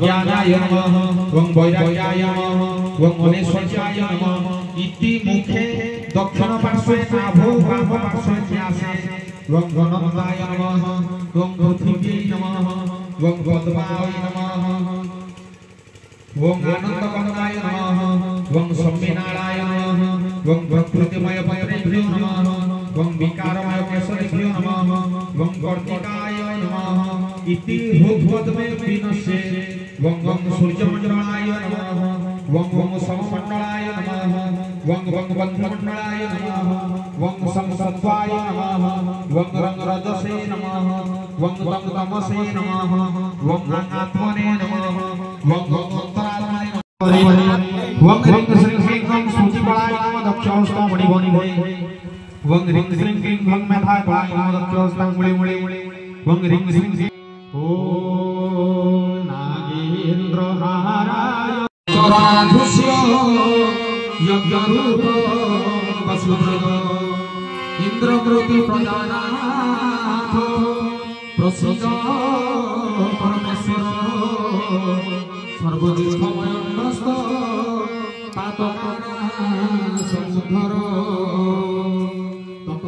ज्ञानाय नमः वं वैराग्याय नमः वं मनेश्वर्याय नमः इति मुखे दक्षिण पार्श्वे नाभो वाम पार्श्वे न्यासे वं गणपताय नमः वं पृथिव्यै नमः वं पद्माय नमः वं आनन्दकन्दाय नमः वं सम्मेनाराय नमः वं प्रकृतिमय पत्रेभ्यो नमः वं विकारमय केशरेभ्यो नमः वं कर्तिकाय नमः इति हृद्वद्मे विनश्ये वं वं सूर्यमण्डलाय नमः वं वं सममण्डलाय नमः वं वं बन्धमण्डलाय नमः वं संसत्वाय नमः वं रंगरजसे नमः वं वं तमसे नमः वं आत्मने नमः वं वं अंतरात्मने नमः वं ह्रीं श्रीं क्लीं गं सूचिबलाय नमः दक्षहस्तं मणिवणिभे वं ह्रीं श्रीं क्लीं गं मेधाबलाय नमः दक्षहस्तं मुळिमुळि वं ह्रीं श्रीं ॐ नागेन्द्रहाराय चराधुष्य यज्ञरूप वसुदेव इंद्रकृति प्रजानाथ प्रसीद परमेश्वर सर्वदुष्टमयस्त पातकाना समुद्धर तत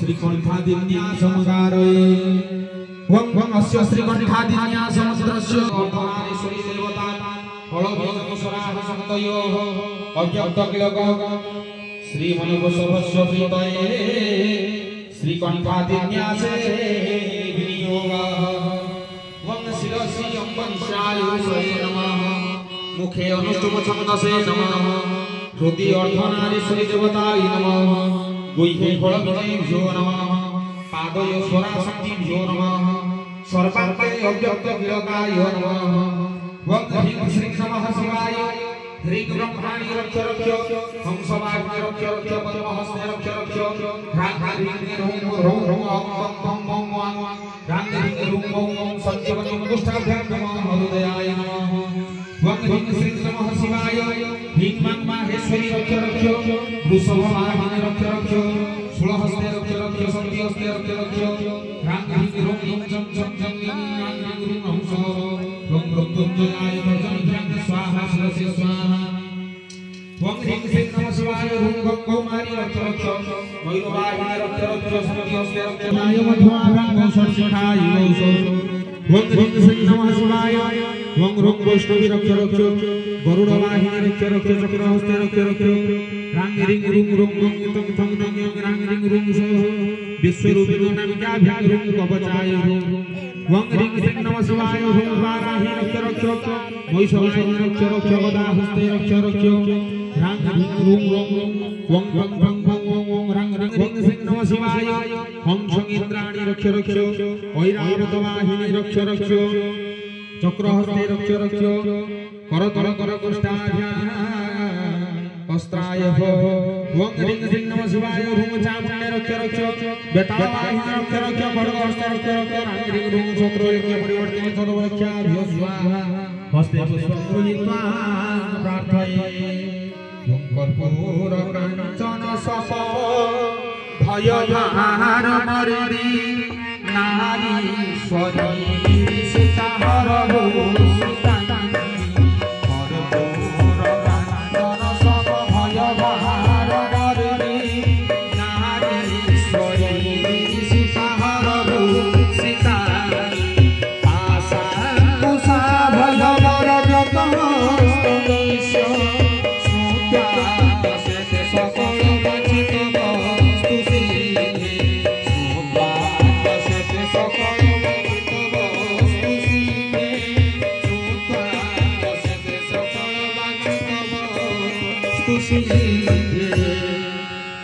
श्रीकण्ठादिन्यासमुदारे वं वं अस्य श्रीकण्ठादिन्यासमुद्रस्य अर्धनारीश्वरी देवता फलबीजमुसराः सन्तयोः अव्यक्तकिलकः श्रीमणिवसवस्य प्रीतये श्रीकण्ठादिन्यासे विनियोगः वं शिरसि अम्बरीशायुषे नमः मुखे अनुष्टुपछन्दसे नमः हृदि अर्धनारीश्वरी देवतायै नमः गुह्ये फलबीजेभ्यो नमः पादयो स्वराशक्तिभ्यो नमः सर्वात्मने अव्यक्तकिलकाय नमः वं ह्रीं श्रीं नमः शिवाय ह्रीं ब्रह्माणि रक्ष रक्ष हंसवाग्नि रक्ष रक्ष पद्महस्ते रक्ष रक्ष ह्रां ह्रीं ह्रूं ह्रौं ह्रौं ॐ बं बं बं ह्रां ह्रीं ह्रूं ॐ ॐ सत्यवती मुष्टाभ्यां नमः हृदयाय नमः वं ह्रीं श्रीं नमः शिवाय ह्रीं मां माहेश्वरी रक्ष रक्ष वृषभवाहिनी रक्ष रक्ष शूलहस्ते रक्ष रक्ष सन्धिहस्ते रक्ष रक्ष ह्रां ह्रीं ह्रूं ह्रीं चं चं चं ह्रीं ह्रीं हंस वं मृत्युंजयाय प्रजनध्यां स्वाहा शिरसि स्वाहा वं ह्रीं श्रीं नमः शिवाय ह्रूं गं कौमारी रक्ष रक्ष मयूरवाहिनी रक्ष रक्ष सन्धिहस्ते रक्ष नाय मध्वाभ्रां षट्शिखाय वं ह्रीं श्रीं नमः शिवाय वं ह्रूं वैष्णवी रक्ष रक्ष गरुडवाहिनी रक्ष रक्ष चक्रहस्ते रक्ष रक्ष ह्रां ह्रीं ह्रूं ह्रूं ह्रूं तं तं तं ह्रां ह्रीं ह्रूं सः विश्वरूपिणो नामिकाभ्यां ह्रूं कवचाय वं ह्रीं श्रीं नमः शिवाय ह्रूं वाराही रक्ष रक्ष महिषवाहिनी रक्ष रक्ष गदाहस्ते रक्ष रक्ष ह्रां ह्रीं ह्रूं ह्रूं वं वं वं वं वं ह्रां ह्रीं श्रीं नमः शिवाय हंसं इंद्राणि रक्ष रक्ष ऐरावतवाहिनी रक्ष रक्ष चक्रहस्ते रक्ष रक्ष करतल करकुष्ठाभ्यां अस्त्राय वं ह्रीं श्रीं नमः शिवाय ह्रूं चामुण्डे रक्ष रक्ष बेतालवाहिनी रक्ष रक्ष खड्गहस्ते रक्ष रक्ष ह्रां ह्रीं ह्रूं शत्रुयज्ञ परिवर्तिनी सर्वरक्षाभ्यो स्वाहा हस्ते पुष्पं गृहीत्वा प्रार्थये वं कर्पूर काञ्चन सप भयभार मरिरि नारीश्वरी सीताहर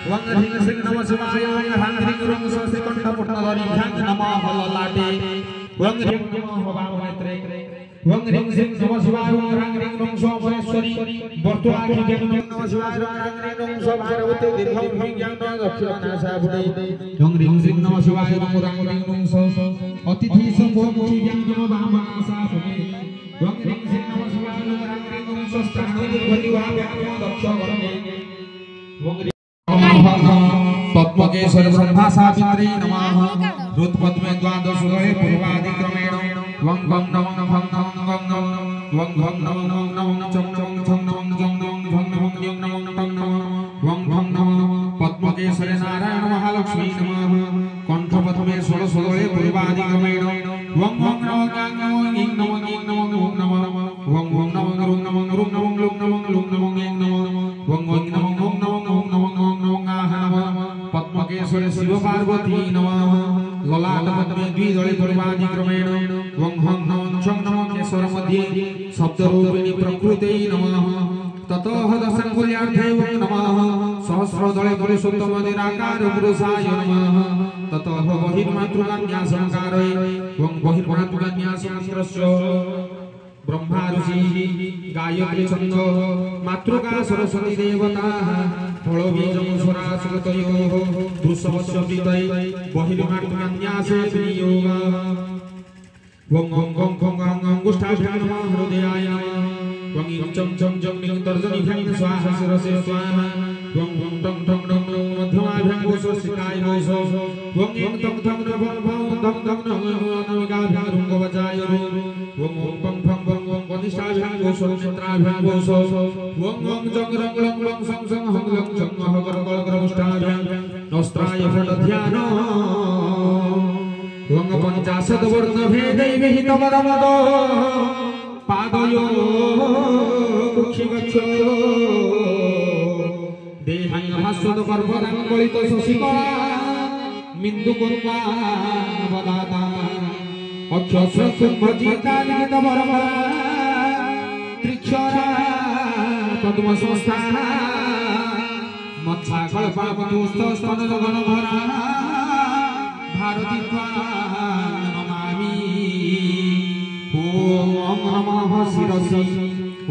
वं ह्रीं श्रीं नमः शिवाय ह्रां ह्रीं ह्रूं स्वस्ति कंठपुटनधरी ह्रां नमः ललाटे वं ह्रीं नमः वामनेत्रे वं ह्रीं श्रीं नमः शिवाय ह्रां ह्रीं ह्रूं स्वमहेश्वरी वर्तुलाखि नमः शिवाय ह्रां ह्रीं ह्रूं स्वभारवते दीर्घं ह्रीं ज्ञान दक्षिणानाशाभुते वं ह्रीं श्रीं नमः शिवाय ह्रां ह्रीं ह्रूं स्व अतिथि संभोमुखि ज्ञान वामनाशाभुते वं ह्रीं श्रीं नमः शिवाय ह्रां ह्रीं ह्रूं स्वस्त्राणुर्भरिवाभ्यां दक्षवर्णे वं पद्मकेशर ब्रह्मा सावित्री नमः रुद्रपद्मे द्वादश पूर्वादिक्रमेण वं वं नमः भं नमः वं नमः वं भं नमः नमः चं चं चं नमः चं नमः भं नमः ं नमः तं नमः वं भं नमः पद्मकेशरे नारायण महालक्ष्मी नमः कंठपद्मे षोडशदले पूर्वादिक्रमेण वं वं नमः गां नमः गिं नमः गिं नमः ॐ नमः वं वं नमः रुं नमः रुं नमः लुं नमः लुं नमः गिं नमः वं वं नमः ॐ नमः ॐ नमः ॐ नमः गाः नमः पद्मकेशरे शिव पार्वती नमः ललाटपद्मे द्विदले पूर्वादिक्रमेण वं हं नमः चं नमः केशर मध्ये शब्दरूपिणी प्रकृते नमः ततः दशंकुल्यार्थे नमः सहस्रदले पुरुषोत्तम निराकार पुरुषाय नमः ततः बहिर्मातृकन्यासंकारे वं बहिर्मातृकन्यासमन्त्रस्य ब्रह्मा ऋषि गायत्री छन्द मातृका सरस्वती देवता फलबीजमुसरा सुगतयोः वृषभस्य प्रीतये बहिर्मातृकन्यासे विनियोग वं वं वं वं अंगुष्ठाभ्यां नमः हृदयाय नमः वं ं चं चं चं ं तर्जनीभ्यां स्वाहा शिरसे स्वाहा वं वं टं ठं ठं मध्यमाभ्यां स्वस्तिकाय नमः वं ं तं ठं भं भं धं धं नमिकाभ्यां रुङ्गवचाय वं पं फं वं वं वनिष्ठाभ्यां स्वनेत्राभ्यां वं वं जं रं लं लं सं सं हं लं चं हकरकलकरमुष्टाभ्यां नस्त्राय फलध्यान वं पञ्चाशद्वर्णभेदै विहितमदमदो पादयो कुक्षिगच्छ देहाय हास्वद कर्पणाङ्गलित शशिकला मिन्दुकुर्वा वदाता अक्षस्रकुम्भजितालितवरवरा त्रिक्षरा पद्मसंस्था मत्साकल्पवधूस्तस्तनगणभरा भारती नमामि ॐ नमः शिरसि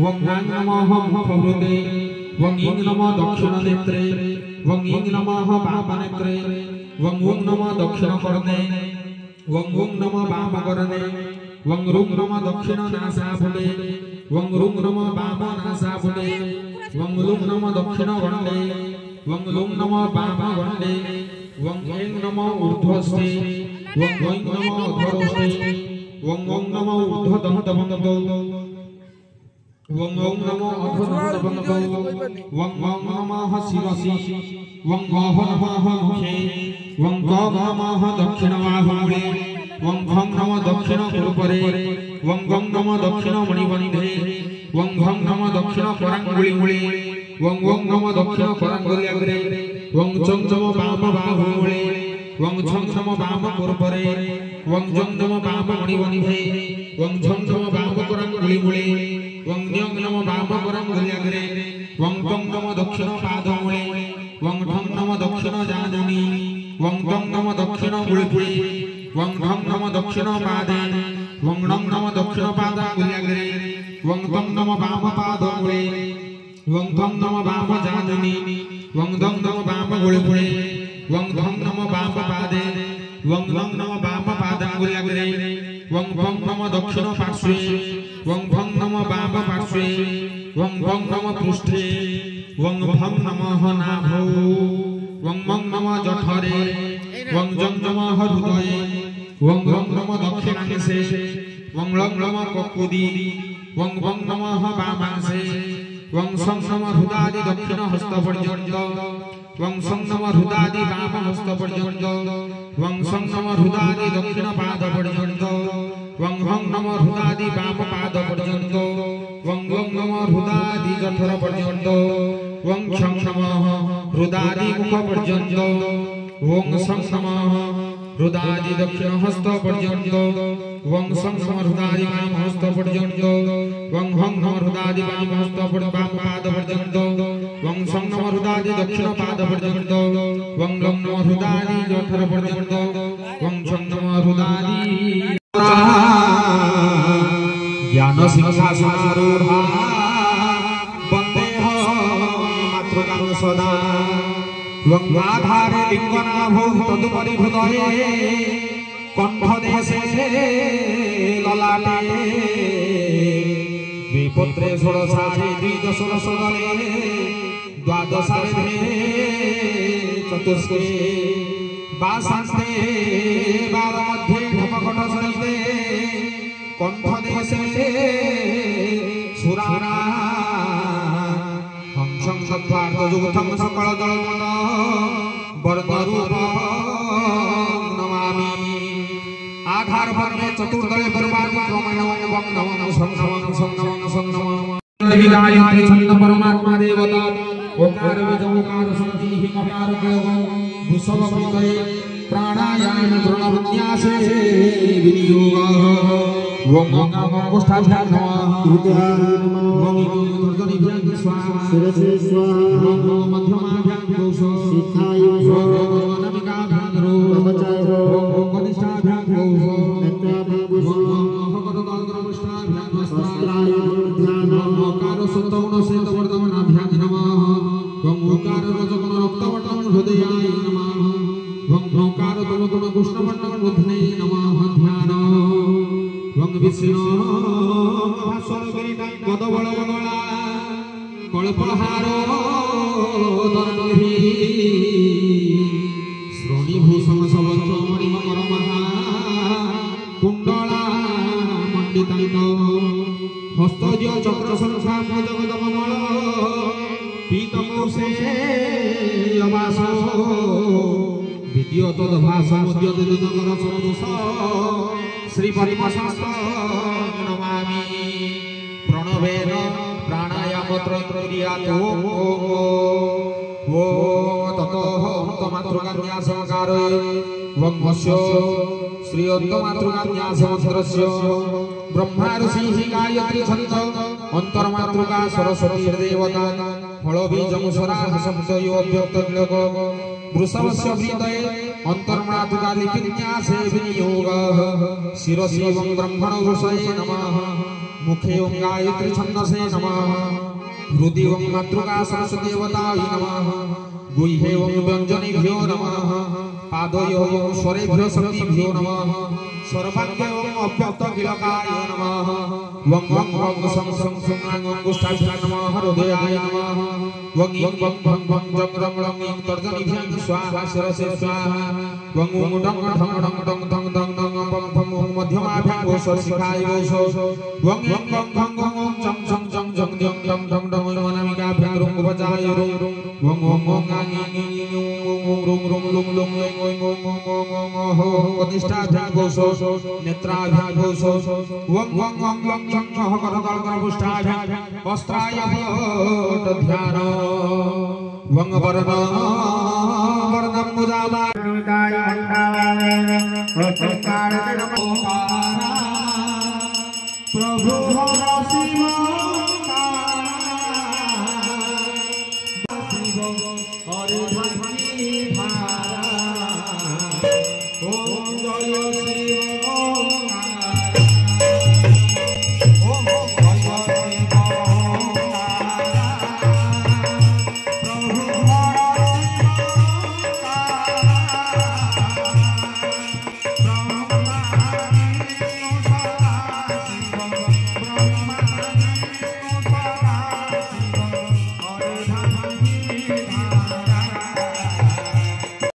वं नमः मुखहृदे वं नमः दक्षिणनेत्रे वं नमः वामनेत्रे वं नमः दक्षिणकर्णे वं नमः वामकर्णे वं नमः दक्षिणनासाफले वं नमः वामनासाफले वं नमः दक्षिणगण्डे वं नमः वामगण्डे वं नमः ऊर्ध्वस्थे वं नमः अधरोष्ठे वं नमः ऊर्ध्वदन्तभङ्गो वं नमः अधोदन्तभङ्गो वं नमः शिरसि वं नमः मुखे वं नमः दक्षिणबाहुमूले वं नमः दक्षिणकुरुपरे वं नमः दक्षिणमणिबन्धे वं नमः दक्षिणकराङ्गुलिमूले वं नमः दक्षिणकराङ्गुल्यग्रे वं चं नमः वामबाहुमूले वं चं नमः वामकुरुपरे वं नमः वाममणिबन्धे वं नमः वामकराङ्गुलिमूले वं नमः वामकराङ्गुल्यग्रे वं नमः दक्षिणपादमूले वं नमः दक्षिणजानुनी वं नमः दक्षिणमुळिपुळे वं नमः दक्षिणपादे वं नमः दक्षिणपादाङ्गुल्यग्रे वं नमः वामपादमूले वं नमः वामजानुनी वं नमः वाममुळिपुळे वं नमः वामपादे वं नमः वामपादाङ्गुल्यग्रे वं नमः दक्षिणपार्श्वे वं नमः वामपार्श्वे वं नमः पृष्ठे वं नमः नाभौ वं नमः जठरे वं नमः हृदये वं नमः दक्षिणांशे वं नमः ककुदि वं नमः वामांशे वं नमः हृदादि दक्षिणहस्तपर्यन्त वं नमः हृदादि वामहस्तपर्यन्त वं नमः हृदादि दक्षिणपादपर्यन्त वं नमः हृदादि वामपादपर्यन्त वं नमः हृदादि जठरपर्यन्त वं नमः हृदादि मुखपर्यन्त वं नमः हृदादि दक्षिणहस्तपर्यन्त वं नमः हृदादि वामहस्तपर्यन्त वं नमः हृदादि वामपादपर्यन्त वं नमः हृदादि दक्षिणपादपर्यन्त वं नमः हृदादि जठरपर्यन्त वं नमः हृदादि ज्ञान सिंहासनारूढा वन्देह मातृकां सदा वं आधारे लिङ्गनाभौ तदुपरि हृदये कण्ठदेशे ललाटे द्विपुत्रे षोडशारे द्विदशदले द्वादशारे चतुष्के वासान्ते बालमध्ये धपकटसहिते जुगुथं सकल दलमन वरदरूप नमामि आधार भग्ने चतुर्दय बर्बादि क्रमेण वंदनं संनमं गायत्री छंद परमात्मा देवता ओकार बीजोकार संजीहि मकार देव भूषव हृदय प्राणायाम प्रणवन्यासे विनियोग ओम गोष्ठाभ्यां नमः ओम दुर्गनिभ्यां स्वाहा शिरसे स्वाहा ओम मध्यमाभ्यां गोसो शिखाय ओम नमिकाभ्यां रो प्रवचाय ओम कनिष्ठाभ्यां गोसो नेत्राभ्यां गोसो ओम भगवद्गोष्ठाभ्यां वस्त्राय ध्यान ओकार सुतौन सेतवर्धनाभ्यां नमः ओम ओकार रजगुण रक्तवर्णं हृदयाय नमः वं ओंकार तुलगुण कृष्णवर्णं बुद्धने नमः ध्यान वं विष्णु भास्वरगिरिटां पदबलवगला कल्पहारो दरंगि श्रोणीभूषण सबंत मणिमकर महा कुंडला मंडितांग हस्तज्य चक्र संख्या जगदमल पीतमौसे अवासो विद्युत भासमुद्य दिनगर सन्दोष श्रीपति नमामि प्रणवेन प्राणायाम त्रयक्रियातो ओ ततो अंतमातृकान्यासकारे वंशस्य श्री अंतमातृकान्यासमन्त्रस्य ब्रह्मा ऋषि गायत्री छंद अंतर्मातृका सरस्वती देवता फल बीजमुसरा शब्दयो अव्यक्त गिलक वृषभस्य हृदये अंतर्मातृका लिपिन्यासे विनियोगः शिरसि वं ब्रह्मण वृषये नमः मुखे ओं गायत्री छन्दसे नमः हृदि ओं मातृका सरस्वती देवताय नमः गुह्ये ओं व्यञ्जनेभ्यो नमः पादयो ओं स्वरेभ्यो शक्तिभ्यो नमः सर्वाङ्गे ओं अव्यक्त गिलकाय नमः वं वं वं सं सं सं अंगुष्ठाभ्यां नमः हृदयाय नमः वं इं वं भं भं जं रं रं इं तर्जनीभ्यां स्वाहा शिरसे स्वाहा वं ॐ डं ढं ढं डं धं धं धं वं भं ॐ मध्यमाभ्यां गोसो शिखाय गोसो वं इं वं भं ॐ जं जं जं जं जं जं जं डं वनामिकाभ्यां रुं उपचाय रुं वं ॐ ॐ आं इं इं इं ॐ रुं रुं लुं लुं ॐ ॐ ॐ हो कनिष्ठाभ्यां गोसो नेत्राभ्यां गोसो वं वं वं वं जं हकरदलकरपुष्ठाभ्यां वस्त्राय भट ध्यान वं वरदं मुजाबाय मंडावाय प्रभु शिव